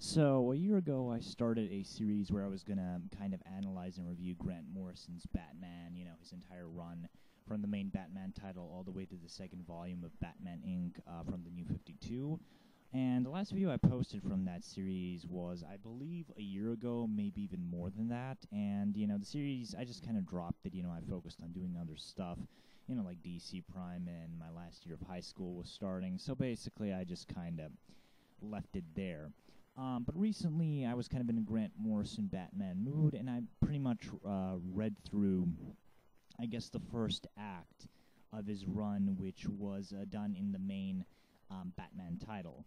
So, a year ago, I started a series where I was going to kind of analyze and review Grant Morrison's Batman, his entire run from the main Batman title all the way to the second volume of Batman Inc. From the New 52. And the last video I posted from that series was, I believe, a year ago, maybe even more than that. And, the series, I just kind of dropped it. I focused on doing other stuff, like DC Prime, and my last year of high school was starting. So basically, I just kind of left it there. But recently, I was kind of in a Grant Morrison Batman mood, and I pretty much read through, I guess, the first act of his run, which was done in the main Batman title.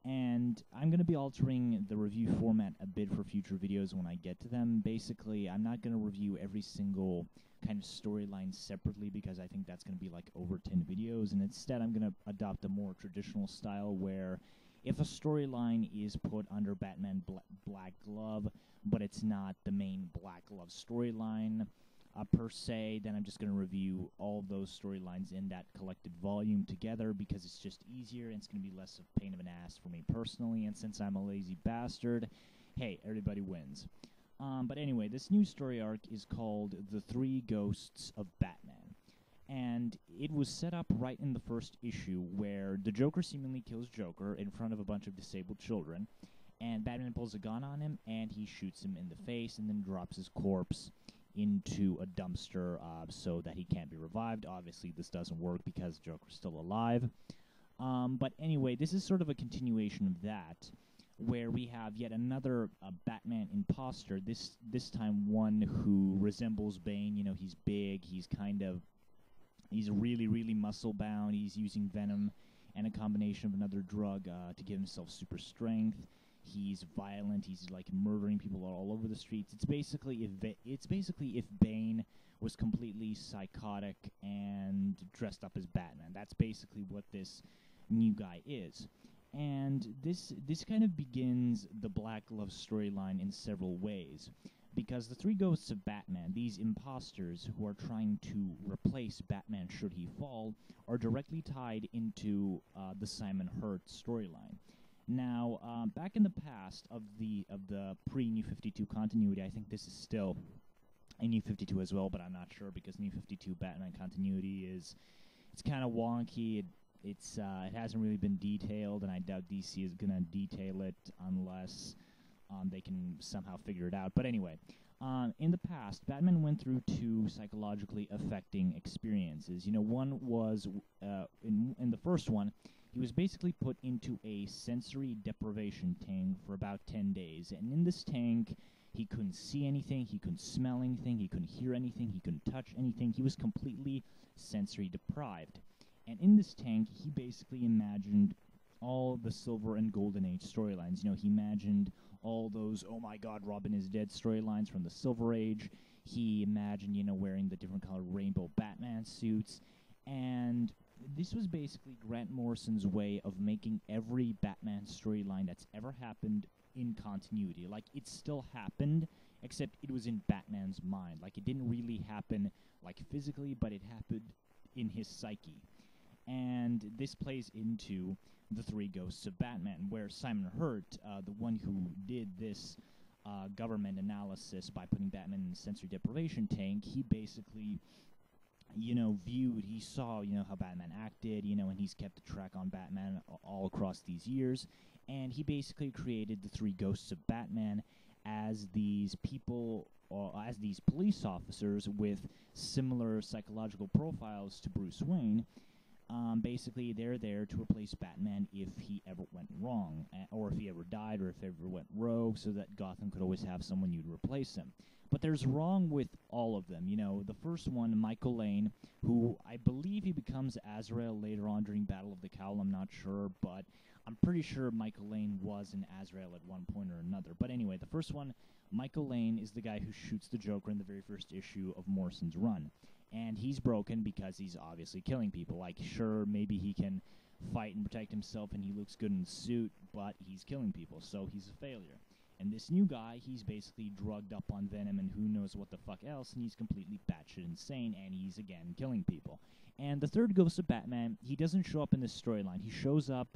And I'm going to be altering the review format a bit for future videos when I get to them. Basically, I'm not going to review every single kind of storyline separately because I think that's going to be like over 10 videos, and instead I'm going to adopt a more traditional style where if a storyline is put under Batman Black Glove, but it's not the main Black Glove storyline per se, then I'm just going to review all of those storylines in that collected volume together because it's just easier and it's going to be less of a pain of an ass for me personally. And since I'm a lazy bastard, hey, everybody wins. But anyway, this new story arc is called The Three Ghosts of Batman. And it was set up right in the first issue where the Joker seemingly kills Joker in front of a bunch of disabled children, and Batman pulls a gun on him, and he shoots him in the face and then drops his corpse into a dumpster so that he can't be revived. Obviously, this doesn't work because Joker's still alive. But anyway, this is sort of a continuation of that, where we have yet another Batman imposter, this time one who resembles Bane. He's big, he's really, really muscle-bound. He's using venom and a combination of another drug to give himself super strength. He's violent. He's like murdering people all over the streets. It's basically if Bane was completely psychotic and dressed up as Batman. That's basically what this new guy is. And this kind of begins the Black Glove storyline in several ways. Because the three ghosts of Batman, these imposters who are trying to replace Batman should he fall, are directly tied into the Simon Hurt storyline. Now, back in the past of the pre-New 52 continuity, I think this is still a New 52 as well, but I'm not sure because New 52 Batman continuity it's kind of wonky. It hasn't really been detailed, and I doubt DC is gonna detail it unless they can somehow figure it out. But anyway, in the past, Batman went through two psychologically affecting experiences. One was, in the first one, he was basically put into a sensory deprivation tank for about 10 days. And in this tank, he couldn't see anything, he couldn't smell anything, he couldn't hear anything, he couldn't touch anything. He was completely sensory deprived. And in this tank, he basically imagined all the Silver and Golden Age storylines. He imagined all those, oh my god, Robin is dead storylines from the Silver Age. He imagined, wearing the different colored rainbow Batman suits. And this was basically Grant Morrison's way of making every Batman storyline that's ever happened in continuity. Like, it still happened, except it was in Batman's mind. Like, it didn't really happen, like, physically, but it happened in his psyche. And this plays into The Three Ghosts of Batman, where Simon Hurt, the one who did this government analysis by putting Batman in the sensory deprivation tank, he basically, he saw, how Batman acted, and he's kept a track on Batman all across these years, and he basically created the Three Ghosts of Batman as these people, or as these police officers with similar psychological profiles to Bruce Wayne. Basically, they're there to replace Batman if he ever went wrong, or if he ever died, or if he ever went rogue, so that Gotham could always have someone new to replace him. But there's wrong with all of them. The first one, Michael Lane, who I believe he becomes Azrael later on during Battle of the Cowl, I'm not sure, but I'm pretty sure Michael Lane was an Azrael at one point or another. But anyway, the first one, Michael Lane, is the guy who shoots the Joker in the very first issue of Morrison's run. And he's broken because he's obviously killing people. Like, sure, maybe he can fight and protect himself and he looks good in the suit, but he's killing people, so he's a failure. And this new guy, he's basically drugged up on venom and who knows what the fuck else, and he's completely batshit insane, and he's, again, killing people. And the third Ghost of Batman, he doesn't show up in this storyline. He shows up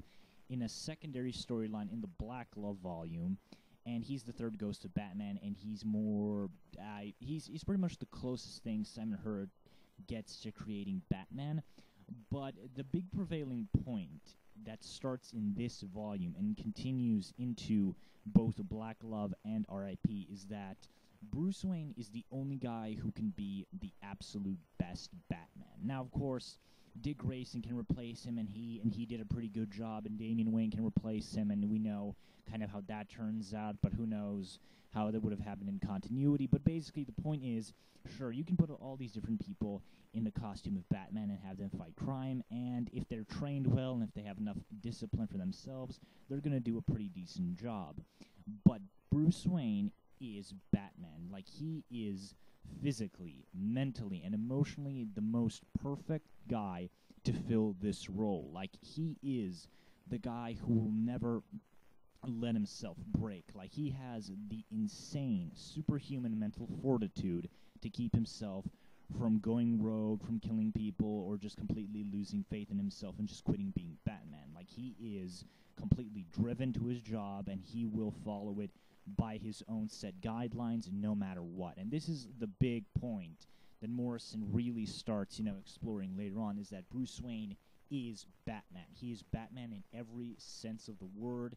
in a secondary storyline in the Black Glove volume, and he's the third Ghost of Batman, and he's more, he's pretty much the closest thing Simon Hurd gets to creating Batman. But the big prevailing point that starts in this volume and continues into both Black Glove and R.I.P. is that Bruce Wayne is the only guy who can be the absolute best Batman. Now, of course, Dick Grayson can replace him, and he did a pretty good job, and Damian Wayne can replace him, and we know kind of how that turns out, but who knows how that would have happened in continuity. But basically, the point is, sure, you can put all these different people in the costume of Batman and have them fight crime, and if they're trained well and if they have enough discipline for themselves, they're going to do a pretty decent job. But Bruce Wayne is Batman. Like, he is physically, mentally, and emotionally the most perfect guy to fill this role. Like, he is the guy who will never let himself break. Like, he has the insane, superhuman mental fortitude to keep himself from going rogue, from killing people, or just completely losing faith in himself and just quitting being Batman. Like, he is completely driven to his job, and he will follow it by his own set guidelines no matter what. And this is the big point that Morrison really starts, exploring later on, is that Bruce Wayne is Batman. He is Batman in every sense of the word,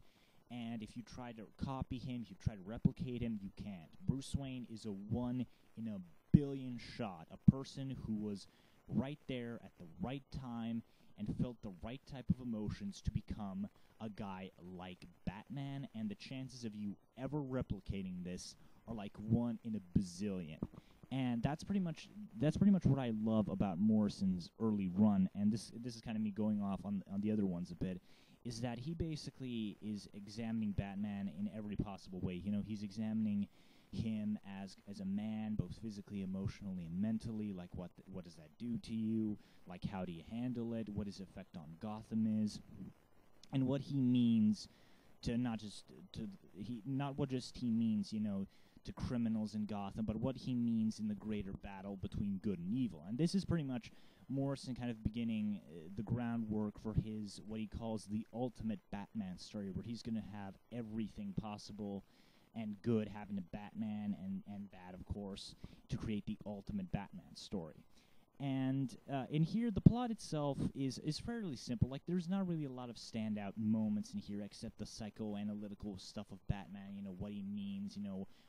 and if you try to copy him, if you try to replicate him, you can't. Bruce Wayne is a one in a billion shot, a person who was right there at the right time and felt the right type of emotions to become a guy like Batman, and the chances of you ever replicating this are like 1 in a bazillion. And that's pretty much what I love about Morrison's early run, and this is kind of me going off on the other ones a bit, is that he basically is examining Batman in every possible way. He's examining him as a man, both physically, emotionally, and mentally. Like, what does that do to you? Like, how do you handle it? What his effect on Gotham is, and what he means to not what he means, to criminals in Gotham, but what he means in the greater battle between good and evil. And this is pretty much Morrison kind of beginning the groundwork for his, what he calls the ultimate Batman story, where he's going to have everything possible and good happen to Batman, and bad, of course, to create the ultimate Batman story. And in here, the plot itself is fairly simple. Like, there's not really a lot of standout moments in here, except the psychoanalytical stuff of Batman, what he means,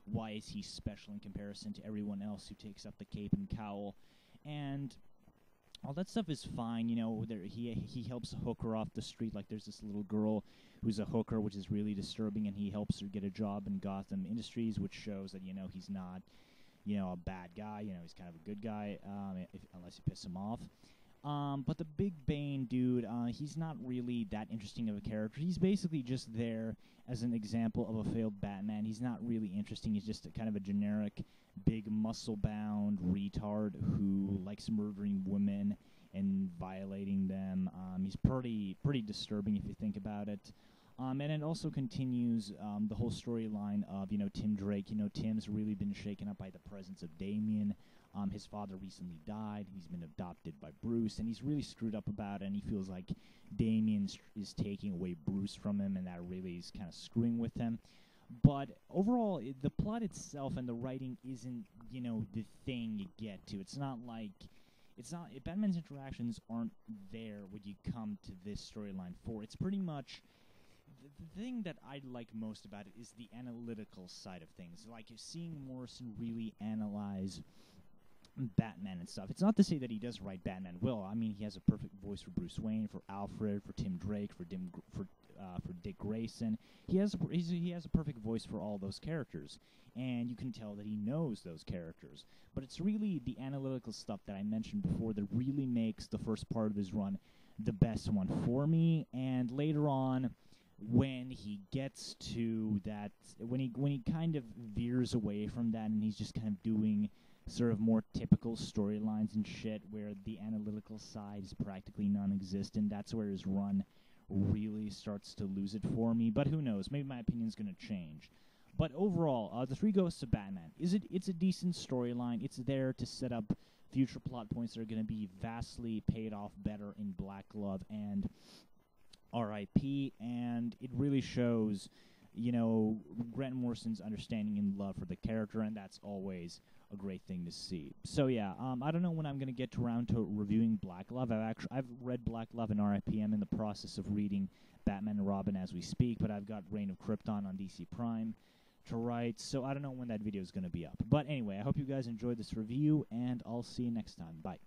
why is he special in comparison to everyone else who takes up the cape and cowl. And all that stuff is fine, he helps a hooker off the street. Like, there's this little girl who's a hooker, which is really disturbing, and he helps her get a job in Gotham Industries, which shows that, he's not, a bad guy. He's kind of a good guy, unless you piss him off. But the Big Bane dude, he's not really that interesting of a character. He's basically just there as an example of a failed Batman. He's not really interesting. He's just kind of a generic, big, muscle-bound retard who likes murdering women and violating them. He's pretty disturbing if you think about it. And it also continues the whole storyline of, Tim Drake. Tim's really been shaken up by the presence of Damian. His father recently died. He's been adopted by Bruce, and he's really screwed up about it, and he feels like Damian is taking away Bruce from him, and that really is kind of screwing with him. But overall, the plot itself and the writing isn't, the thing you get to. Batman's interactions aren't there when you come to this storyline 4. It's pretty much, the thing that I like most about it is the analytical side of things. Like, seeing Morrison really analyze Batman and stuff. It's not to say that he does write Batman well. I mean, he has a perfect voice for Bruce Wayne, for Alfred, for Tim Drake, for Dick Grayson. He has a perfect voice for all those characters, and you can tell that he knows those characters. But it's really the analytical stuff that I mentioned before that really makes the first part of his run the best one for me. And later on, when he gets to that, when he kind of veers away from that, and he's just kind of doing sort of more typical storylines and shit where the analytical side is practically non-existent, that's where his run really starts to lose it for me. But who knows? Maybe my opinion's going to change. But overall, The Three Ghosts of Batman, it's a decent storyline. It's there to set up future plot points that are going to be vastly paid off better in Black Glove and R.I.P., and it really shows, you know, Grant Morrison's understanding and love for the character, and that's always a great thing to see. So yeah, I don't know when I'm gonna get around to reviewing Black Love. I've read Black Love and R.I.P. I'm in the process of reading Batman and Robin as we speak, but I've got Reign of Krypton on DC Prime to write, so I don't know when that video is gonna be up. But anyway, I hope you guys enjoyed this review, and I'll see you next time. Bye.